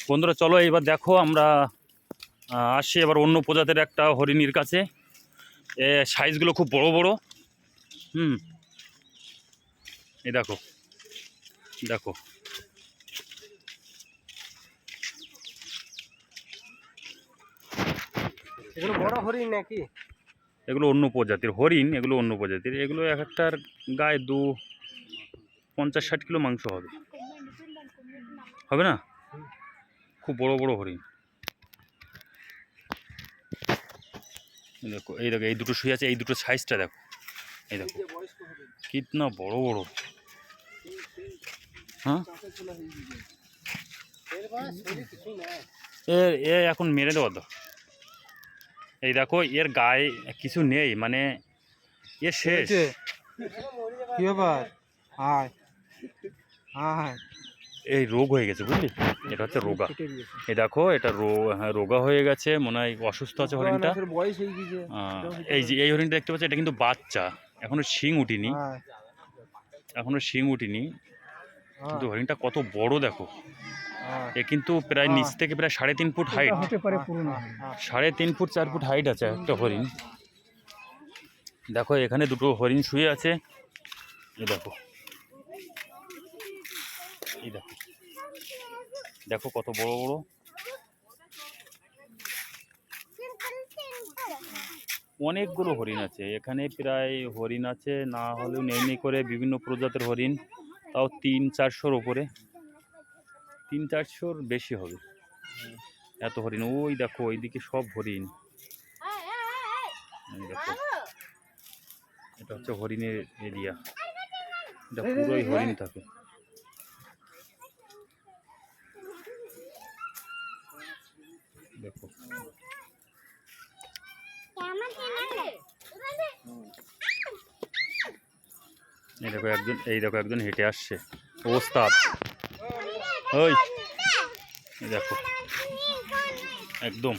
বন্ধুরা চলো এবার দেখো আমরা আসছি এবার অন্য প্রজাতির একটা হরিণীর কাছে। সাইজগুলো খুব বড় বড়। এই দেখো দেখো, এগুলো বড় হরিণ নাকি? এগুলো অন্য প্রজাতির হরিণ, এগুলো অন্য প্রজাতির। এগুলো এক একটার গায়ে 50-60 কিলো মাংস হবে, হবে না? খুব বড় বড় হরিণ। দেখো এই দেখো, এই দুটো শুয়ে আছে, এই দুটো সাইজটা দেখো, এই দেখো কিতনা বড় বড়। হ্যাঁ, এ এখন মেরে দেওয়া তো। এই দেখো এর গায়ে কিছু নেই, মানে এ শেষ। কি ব্যাপার? এই রোগ হয়ে গেছে বুঝলি, এটা হচ্ছে রোগা। এই দেখো এটা রোগা হয়ে গেছে, মনে হয় অসুস্থ আছে হরিণটা। এই যে এই হরিণটা দেখতে পাচ্ছ, এটা কিন্তু বাচ্চা, এখনো শিং উঠিনি, এখনো শিং উঠিনি, কিন্তু হরিণটা কত বড় দেখো। এ কিন্তু প্রায় নিচ থেকে প্রায় 3.5 foot height, 3.5 foot 4 foot height আছে একটা হরিণ। দেখো এখানে দুটো হরিণ শুয়ে আছে, এই দেখো, এই দেখো, দেখো কত বড় বড়। অনেকগুলো হরিণ আছে এখানে, প্রায় হরিণ আছে না হলেও নেই করে বিভিন্ন প্রজাতির হরিণ, তাও 300-400-র ওপরে, 300-400-র বেশি হবে এত হরিণ। ওই দেখো ওইদিকে সব হরিণ। দেখো এটা হচ্ছে হরিণের এরিয়া, এটা পুরোই হরিণ থাকে। দেখো এই দেখো একজন হেঁটে আসছে, ওস্তাদ। ওই দেখো একদম